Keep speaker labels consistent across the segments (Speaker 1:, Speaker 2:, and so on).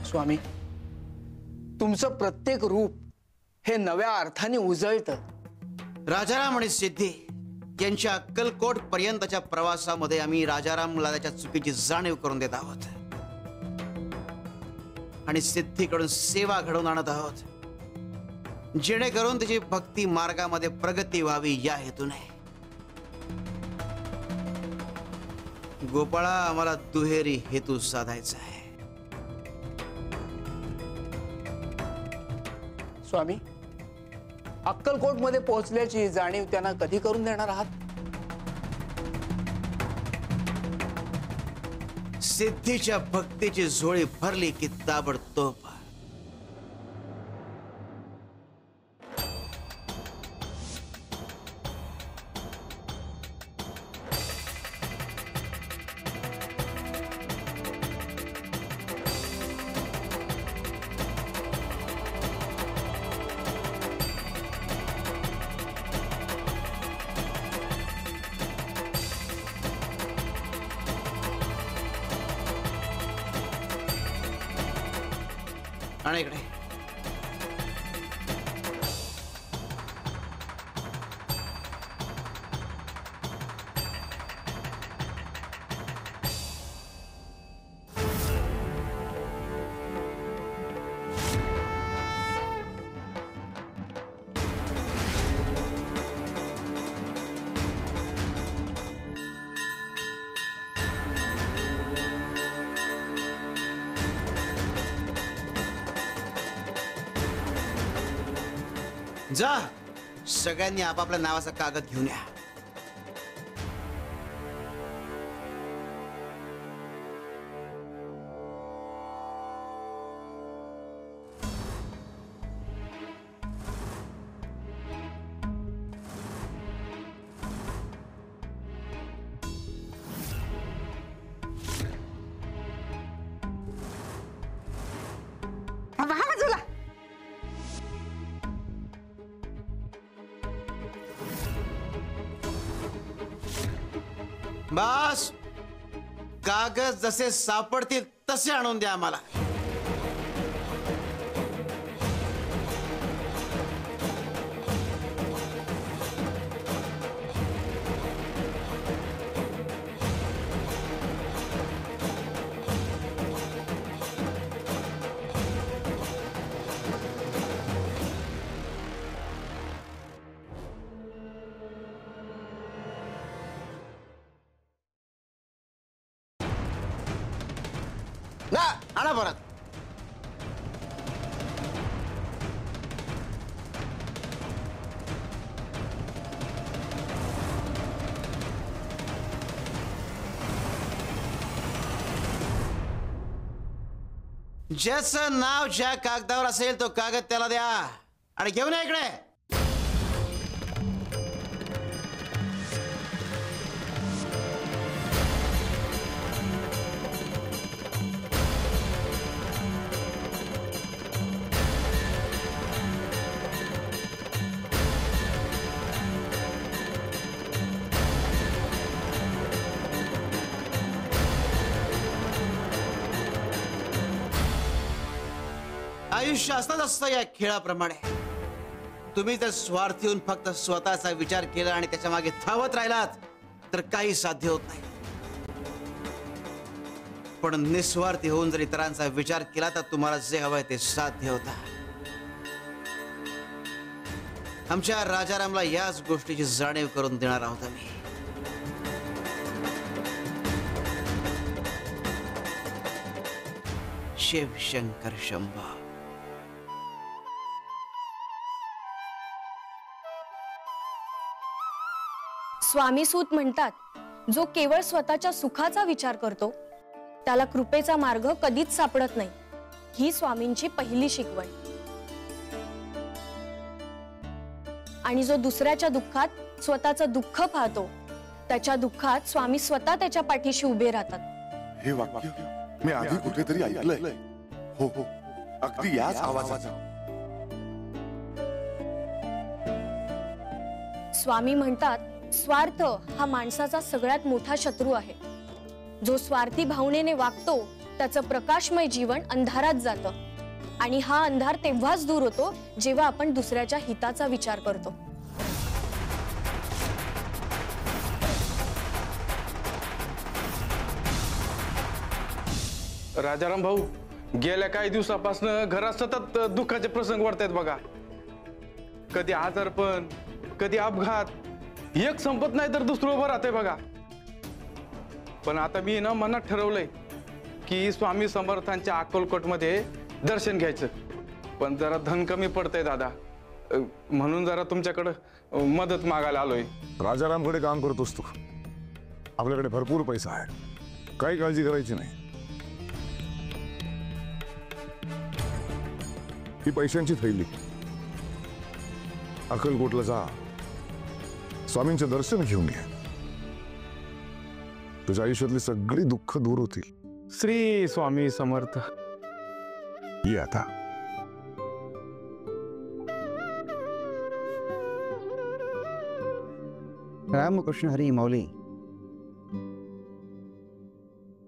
Speaker 1: स्वामी, तुमचं प्रत्येक रूप हे नव्या अर्थाने उजळतं।
Speaker 2: राजाराम आणि सिद्धी यांच्या अक्कलकोट पर्यंतच्या प्रवासामध्ये आम्ही राजारामला त्याच्या चुकीची जाणीव करून देत आहोत आणि सिद्धीकडून सेवा घडवून आणत आहोत, जेणेकरून त्याची भक्ती मार्गामध्ये प्रगती व्हावी या हेतूने। गोपाळा, आम्हाला दुहेरी हेतू साधायचा आहे।
Speaker 1: स्वामी, अक्कलकोट मध्ये पोहोचल्याची जाणीव त्यांना कधी करून देणार आहात?
Speaker 2: सिद्धीच्या भक्तीची झोळी भरली की ताबडतोब। आणि इकडे जा, सगळ्यांनी आपापल्या नावाचा कागद घेऊन या। बस, कागद जसे सापडतील तसे आणून द्या आम्हाला। ना आणा परत। ज्याचं नाव ज्या कागदावर असेल तो कागद त्याला द्या आणि घेऊन या इकडे। आयुष्य असतंच असतं या खेळाप्रमाणे। तुम्ही जर स्वार्थी होऊन फक्त स्वतःचा विचार केला आणि त्याच्या मागे धावत राहिलात तर काही साध्य होत नाही, पण निस्वार्थी होऊन जर इतरांचा विचार केला तर तुम्हाला जे हवंय ते साध्य होतं। आमच्या राजारामला याच गोष्टीची जाणीव करून देणार आहोत आम्ही। शिव शंकर शंभो।
Speaker 3: स्वामी सूत म्हणतात, जो केवळ स्वतःच्या सुखाचा विचार करतो त्याला कृपेचा मार्ग कधीच सापडत नाही। ही स्वामींची पहिली शिकवण। आणि जो दुसऱ्याच्या दुःखात स्वतःचं दुःख पाहतो त्याच्या दुःखात स्वामी स्वतः त्याच्या पाठीशी उभे राहतात।
Speaker 4: हे वाक्य मी आधी कुठेतरी ऐकलंय। हो हो, अगदी याच आवाजाचा।
Speaker 3: स्वामी म्हणतात, स्वार्थ हा माणसाचा सगळ्यात मोठा शत्रू आहे। जो स्वार्थी भावनेने वागतो त्याचं प्रकाशमय जीवन अंधारात जातं आणि हा अंधार तेव्हाच दूर होतो जेव्हा आपण दुसऱ्याच्या हिताचा विचार करतो.
Speaker 5: राजाराम भाऊ, गेल्या काही दिवसापासून घरात सतत दुःखाचे प्रसंग वाढतायत बघा. कधी आजारपण, कधी अपघात, एक संपत नाही तर दुसरं उभं राहतंय बघा. पण आता मी ना मनात ठरवलंय की स्वामी समर्थांच्या अक्कलकोटमध्ये दर्शन घ्यायचं. पण जरा धन कमी पडतंय दादा, म्हणून जरा तुमच्याकडं मदत मागायला आलोय.
Speaker 4: राजारामकडे काम करतोस तू. आपल्याकडे भरपूर पैसा आहे, काही काळजी करायची नाही. ही पैशांची थैली, अक्कलकोटला जा, स्वामींचे दर्शन घेऊन ये. तुझ्या आयुष्यातली सगळी दुःख दूर होतील.
Speaker 5: श्री स्वामी समर्थ.
Speaker 4: ये आता.
Speaker 6: रामकृष्ण हरी माऊली.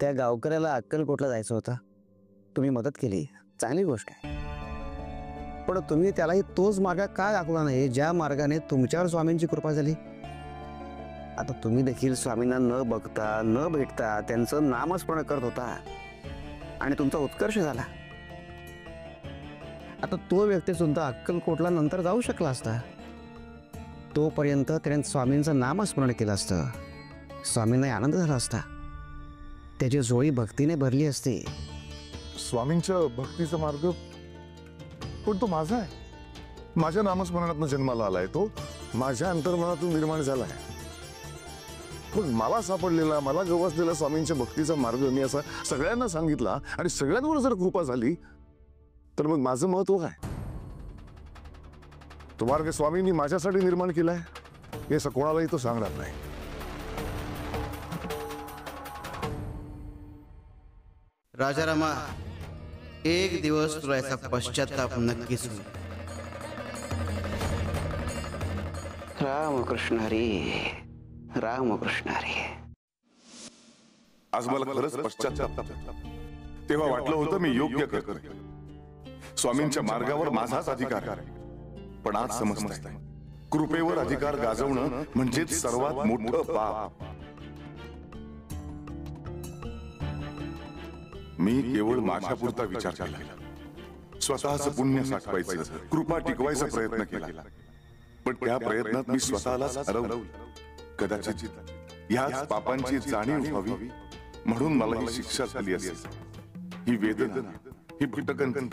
Speaker 6: त्या गावकऱ्याला अक्कलकोटला जायचं होतं, तुम्ही मदत केली, चांगली गोष्ट आहे. पण तुम्ही त्यालाही तोच मार्ग का दाखवला नाही ज्या मार्गाने तुमच्यावर स्वामींची कृपा झाली? आता तुम्ही देखील स्वामींना न बघता न भेटता त्यांचं नामस्मरण करत होता आणि तुमचा उत्कर्ष झाला. आता तो व्यक्ती सुद्धा अक्कलकोटला नंतर जाऊ शकला असता. तोपर्यंत त्याने स्वामींचं नामस्मरण केलं असतं, स्वामींना आनंद झाला असता, त्याची जोळी भक्तीने भरली असती.
Speaker 4: स्वामींच्या भक्तीचा मार्ग पण तो माझा आहे. माझ्या नामस्मरणातून जन्माला आलाय तो, माझ्या अंतर्मनातून निर्माण झालाय. पण मला सापडलेला, मला गवसलेला स्वामींच्या भक्तीचा मार्ग मी असा सगळ्यांना सांगितला आणि सगळ्यांवर जर कृपा झाली तर मग माझं महत्व काय? तो मार्ग स्वामींनी माझ्यासाठी निर्माण केलाय हे असं कोणालाही तो सांगणार नाही.
Speaker 2: राजारामा, एक दिवस तुला याचा पश्चाताप नक्कीच होईल.
Speaker 6: रामकृष्ण हरी, रामकृष्ण हरी.
Speaker 4: आज मला खरंच पश्चाताप झाला. तेव्हा वाटलं होतं मी योग्य करतोय, स्वामींच्या मार्गावर माझाच अधिकार आहे. पण आज समजतंय कृपेवर अधिकार गाजवणं म्हणजेच सर्वात मोठं पाप. मी केवळ माझ्यापुरता विचार केला, स्वतःचं पुण्य साठवायचं, कृपा टिकवायचा प्रयत्न केला. पण त्या प्रयत्नात मी स्वतःलाच हरवलं. कदाचित याच पापांची जाणीव व्हावी म्हणून मला ही शिक्षा झाली असेल. ही वेदना, ही भटकंती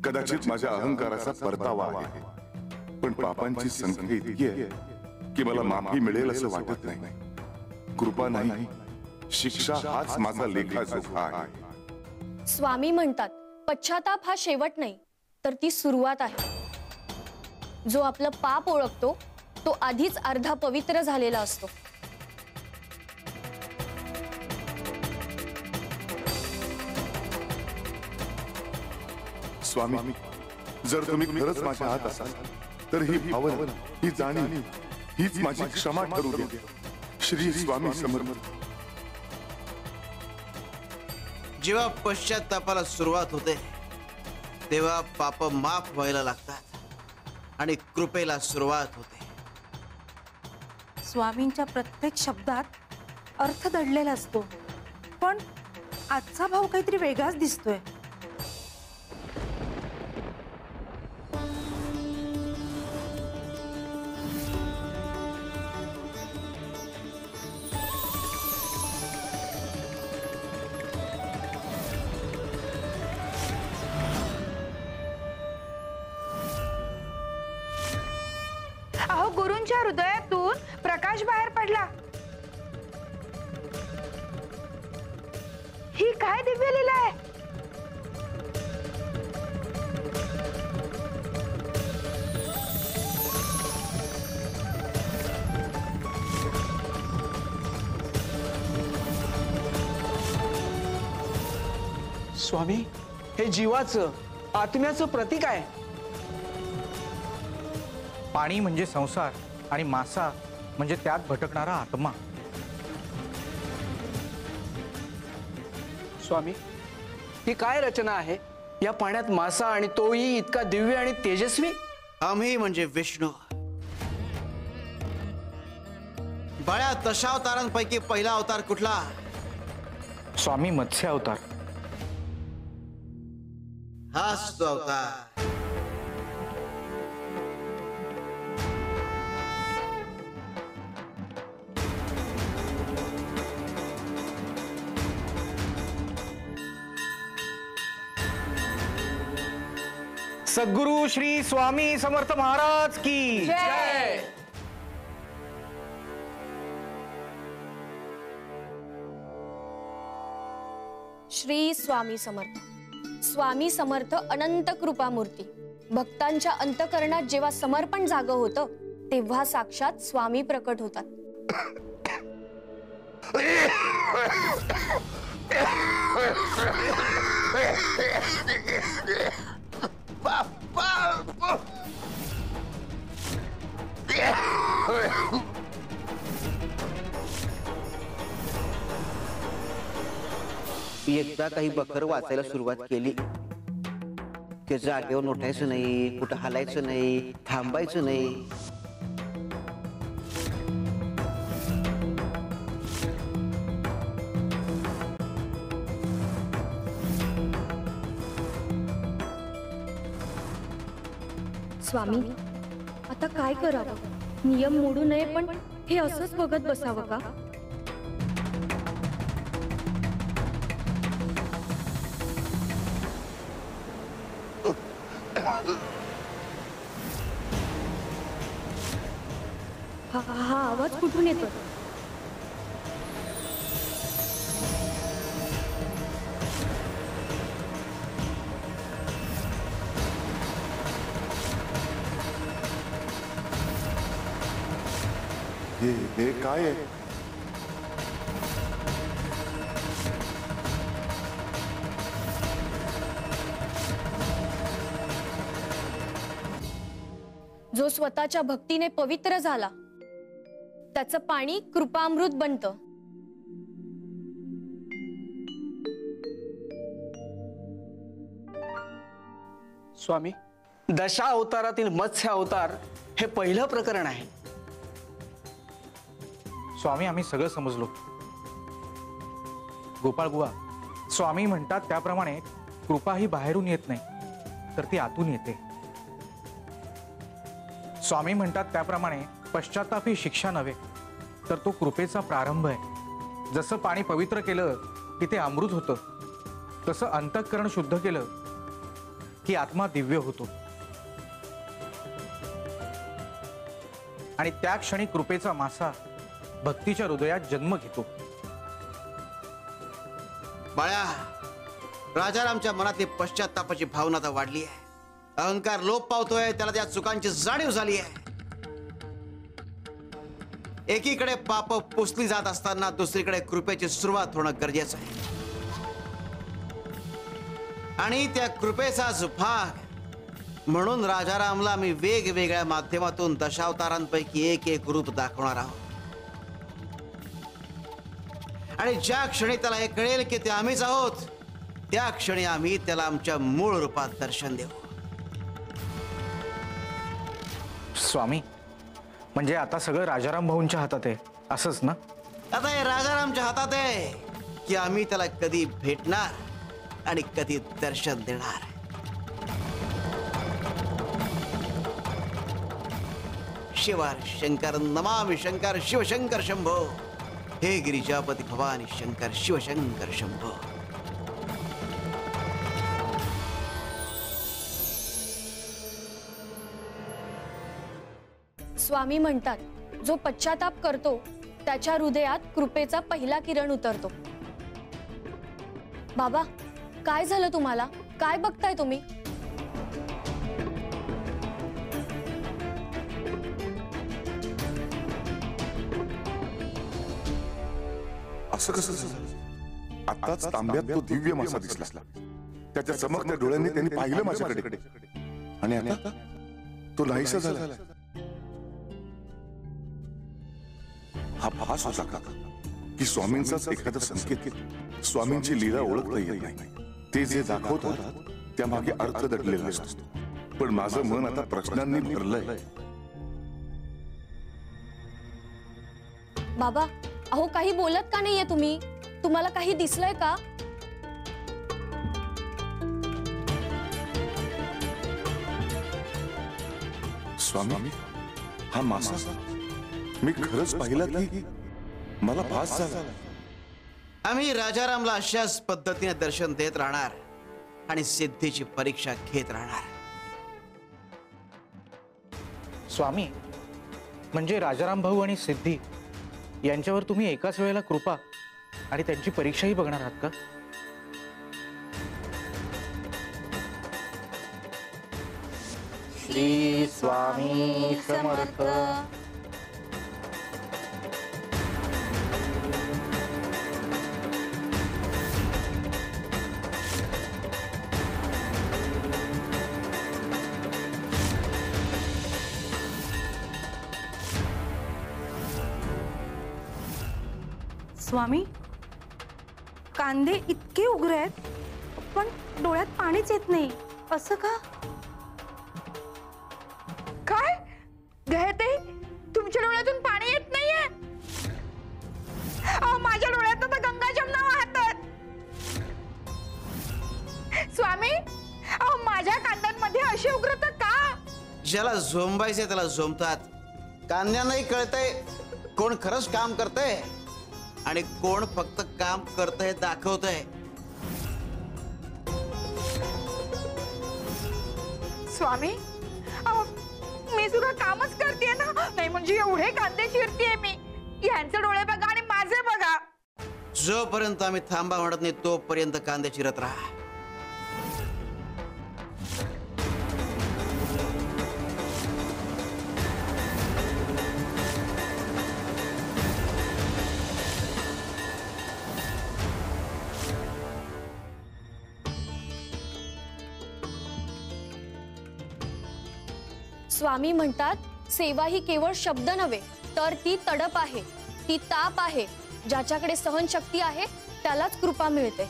Speaker 4: कदाचित माझ्या अहंकाराचा परतावा आहे. पण पापांची संख्या इतकी आहे की मला माफी मिळेल असं वाटत नाही. कृपा नाही, शिक्षा हाच माझा लेखाजोखा आहे.
Speaker 3: स्वामी म्हणतात, पश्चाताप हा शेवट नाही तर ती सुरुवात आहे. जो आपलं पाप ओळखतो तो आधीच अर्धा पवित्र झालेला असतो.
Speaker 4: स्वामी, जर तुम्ही खरंच माझ्या हात असाल तर ही भावना, ही जाणीव, हीच माझी क्षमा ठरू द्या. श्री स्वामी समर्थ.
Speaker 2: जेव्हा पश्चातापाला सुरुवात होते तेव्हा पाप माफ व्हायला लागतात आणि कृपेला सुरुवात होते.
Speaker 7: स्वामींच्या प्रत्येक शब्दात अर्थ दडलेला असतो, पण आजचा भाव काहीतरी वेगळाच दिसतोय.
Speaker 8: अहो, गुरूंच्या हृदयातून प्रकाश बाहेर पडला. ही काय दिव्य लीला आहे?
Speaker 1: स्वामी, हे जीवाचं, आत्म्याचं प्रतीक आहे.
Speaker 9: पाणी म्हणजे संसार आणि मासा म्हणजे त्यात भटकणारा आत्मा.
Speaker 1: स्वामी, ही काय रचना आहे? या पाण्यात मासा आणि तोही इतका दिव्य आणि तेजस्वी.
Speaker 2: आम्ही म्हणजे विष्णू. बाळ्या, दशावतारांपैकी पहिला अवतार कुठला?
Speaker 9: स्वामी मत्स्य अवतार.
Speaker 2: हाच तो अवतार.
Speaker 9: सद्गुरु श्री स्वामी समर्थ महाराज की
Speaker 1: जय.
Speaker 3: श्री स्वामी समर्थ. स्वामी समर्थ अनंत कृपामूर्ती. भक्तांच्या अंतकरणात जेव्हा समर्पण जागं होतं तेव्हा साक्षात स्वामी प्रकट होतात.
Speaker 2: एकदा काही बकर वाचायला सुरुवात केली की जागेवर उठायचं नाही, कुठं हलायचं नाही, थांबायचं नाही.
Speaker 3: स्वामी, आता काय करावं? नियम मोडू नये, पण हे असंच बघत बसावं का? हा आवाज कुठून येतो?
Speaker 4: हे काय आहे?
Speaker 3: जो स्वतःच्या भक्तीने पवित्र झाला त्याचं पाणी कृपामृत बनतं.
Speaker 1: स्वामी, दशा अवतारातील मत्स्य अवतार हे पहिलं प्रकरण आहे.
Speaker 9: स्वामी, आम्ही सगळं समजलो. गोपाळ बुवा, स्वामी म्हणतात त्याप्रमाणे कृपा ही बाहेरून येत नाही तर ती आतून येते. स्वामी म्हणतात त्याप्रमाणे पश्चाताप ही शिक्षा नव्हे तर तो कृपेचा प्रारंभ आहे. जसं पाणी पवित्र केलं की ते अमृत होतं, तसं अंतःकरण शुद्ध केलं की आत्मा दिव्य होतो. आणि त्या क्षणी कृपेचा मासा भक्तीच्या हृदयात जन्म घेतो.
Speaker 2: बाळ्या, राजारामच्या मनातली पश्चातापाची भावना आता वाढली आहे. अहंकार लोप पावतोय, त्याला त्या चुकांची जाणीव झाली आहे. एकीकडे पाप पुसली जात असताना दुसरीकडे कृपेची सुरुवात होणं गरजेचं आहे. आणि त्या कृपेचाच भाग म्हणून राजारामला मी वेगवेगळ्या माध्यमातून दशावतारांपैकी एक रूप दाखवणार आहोत. आणि ज्या क्षणी त्याला हे कळेल की ते आम्हीच आहोत त्या क्षणी आम्ही त्याला आमच्या मूळ रूपात दर्शन देऊ.
Speaker 9: स्वामी, म्हणजे आता सगळं राजाराम भाऊंच्या हातात आहे असंच ना?
Speaker 2: आता हे राजारामच्या हातात आहे की आम्ही त्याला कधी भेटणार आणि कधी दर्शन देणार. शिवार शंकर नमामि शंकर शिवशंकर शंभो. हे गिरिजापती भवानी शंकर शिवशंकर शंभो.
Speaker 3: स्वामी म्हणतात जो पश्चाताप करतो त्याच्या हृदयात कृपेचा पहिला किरण उतरतो. बाबा, काय झालं तुम्हाला? काय बघताय तुम्ही?
Speaker 4: असं कसं झालं? आताच तांब्यात तो दिव्य मासा दिसला. त्याच्या चमकत्या डोळ्यांनी त्यांनी पाहिलं माझ्याकडे आणि आता तो नाहीसा झाला. हा भास होता का की स्वामींचाच एखादा संकेत? स्वामींची लीला ओळखता येत नाही. ते जे दाखवतात त्यामागे अर्थ दडलेला असतो. पण माझं मन आता प्रश्नांनी भरलंय.
Speaker 3: बाबा, अहो काही बोलत का नाहीये तुम्ही? तुम्हाला काही दिसलंय का?
Speaker 4: स्वामी, हा मासा मी खरंच पाहिला की मला भास झाला.
Speaker 2: आम्ही राजारामला अशाच पद्धतीने दर्शन देत राहणार आणि सिद्धीची परीक्षा घेत राहणार.
Speaker 9: स्वामी, म्हणजे राजाराम भाऊ आणि सिद्धी यांच्यावर तुम्ही एकाच वेळेला कृपा आणि त्यांची परीक्षाही बघणार आहात का? श्री स्वामी समर्थ.
Speaker 7: स्वामी, कांदे इतके उग्र आहेत पण डोळ्यात पाणीच येत नाही, असं का?
Speaker 8: काय गहते, तुमच्या डोळ्यातून पाणी येत नाहीये? अहो माझ्या डोळ्यात तर गंगा जमुना वाहतात. स्वामी, अहो माझ्या कांद्यांमध्ये अशी उग्रता का?
Speaker 2: ज्याला झोंबायचे त्याला झोंबतात. कांद्यांनाही कळतंय कोण खरंच काम करतंय आणि कोण फक्त काम करतंय दाखवतंय.
Speaker 8: स्वामी, अहो मी सुद्धा कामच करते ना. नाही म्हणजे एवढे कांदे चिरतेय मी. यांचे डोळे बघा आणि माझे बघा.
Speaker 2: जोपर्यंत आम्ही थांबा म्हणत नाही तोपर्यंत कांदे चिरत राहा.
Speaker 3: स्वामी म्हणतात सेवा ही केवळ शब्द नव्हे तर ती तडप आहे, ती ताप आहे. ज्याच्याकडे सहनशक्ती आहे त्यालाच कृपा मिळते.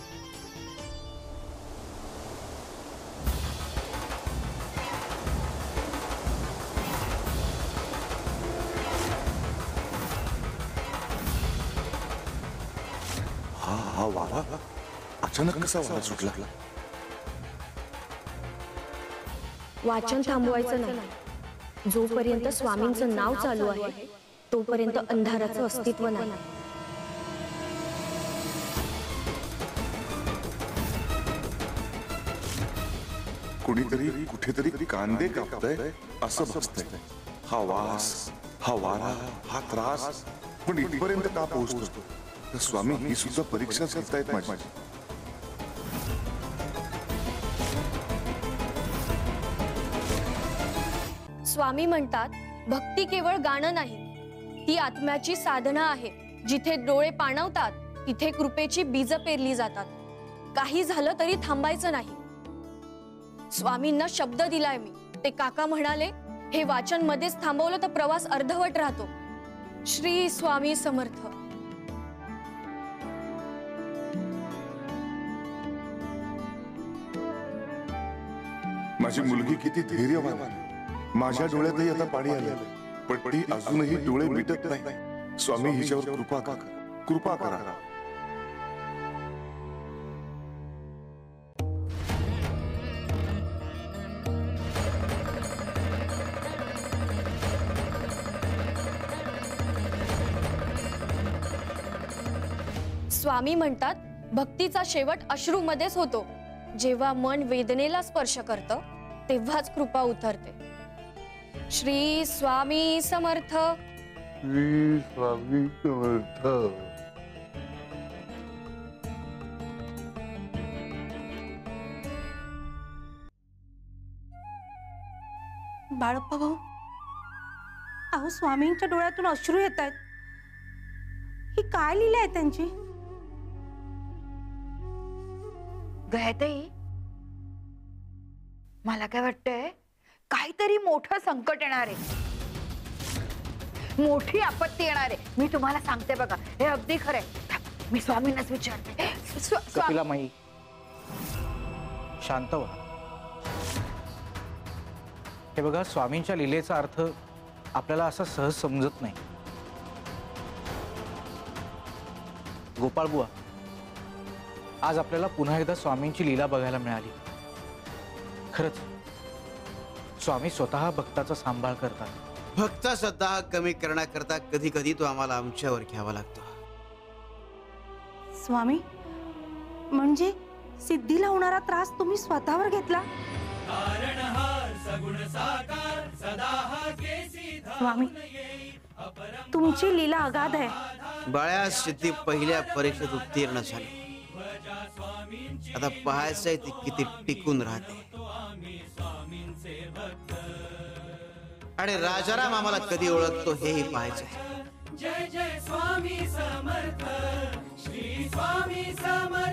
Speaker 4: हा वारा अचानक कसा वारा सुटला?
Speaker 3: वाचन थांबवायचं नाही. जोपर्यंत स्वामींचं नाव चालू आहे तोपर्यंत अंधाराचं अस्तित्व नाही.
Speaker 4: कुणीतरी कुठेतरी कांदे कापतंय असं भासतंय. हा वास, हा वारा, हा त्रास पण इथपर्यंत का पोहोचतो? तर स्वामी, ही सुद्धा परीक्षा करतायत माझी.
Speaker 3: स्वामी म्हणतात भक्ती केवळ गाणं नाही, ती आत्म्याची साधना आहे. जिथे डोळे पाणवतात तिथे कृपेची बीज पेरली जातात. काही झालं तरी थांबायचं नाही. स्वामींना शब्द दिलाय मी. ते काका म्हणाले हे वाचन मध्येच थांबवलं तर प्रवास अर्धवट राहतो. श्री स्वामी समर्थ.
Speaker 4: माझी मुलगी किती धैर्यवान. माझ्या डोळ्यातही आता पाणी आलं पण ती अजूनही डोळे मिटत नाही. स्वामी, हिच्यावर कृपा करा, कृपा करा.
Speaker 3: स्वामी म्हणतात भक्तीचा शेवट अश्रूमध्येच होतो. जेव्हा मन वेदनेला स्पर्श करतं तेव्हाच कृपा उतरते. श्री स्वामी समर्थ.
Speaker 4: श्री स्वामी समर्थ.
Speaker 7: बाळप्पा भाऊ, अहो स्वामींच्या डोळ्यातून अश्रू येत आहेत. ही काय लीला आहे त्यांची?
Speaker 8: गहते, मला काय वाटतंय काहीतरी मोठं संकट येणार आहे, मोठी आपत्ती येणार आहे. मी तुम्हाला सांगते बघा, हे अगदी खरंय. मी स्वामींनाच विचारते.
Speaker 9: कपिला माई, शांत व्हा. हे बघा, स्वामींच्या लीलेचा अर्थ आपल्याला असा सहज समजत नाही. गोपाळ बुवा, आज आपल्याला पुन्हा एकदा स्वामींची लीला बघायला मिळाली. खरंच स्वामी स्वतः भक्ताचा सांभाळ करतात.
Speaker 2: भक्त श्रद्धा कमी करण्याकरता कधी कधी तो आम्हाला आमच्यावर घ्यावा लागतो.
Speaker 7: स्वामी, म्हणजे सिद्धीला होणारा त्रास तुम्ही स्वतःवर घेतला? स्वामी, तुमची लीला अगाध आहे.
Speaker 2: बाळ्या, सिद्धी पहिल्या परीक्षेत उत्तीर्ण झाली. आता पाहायचंय ती किती टिकून राहते. आणि राजाराम आम्हाला कधी ओळखतो हेही पाहायचंय.
Speaker 10: जय जय स्वामी समर्थ, श्री स्वामी समर्थ.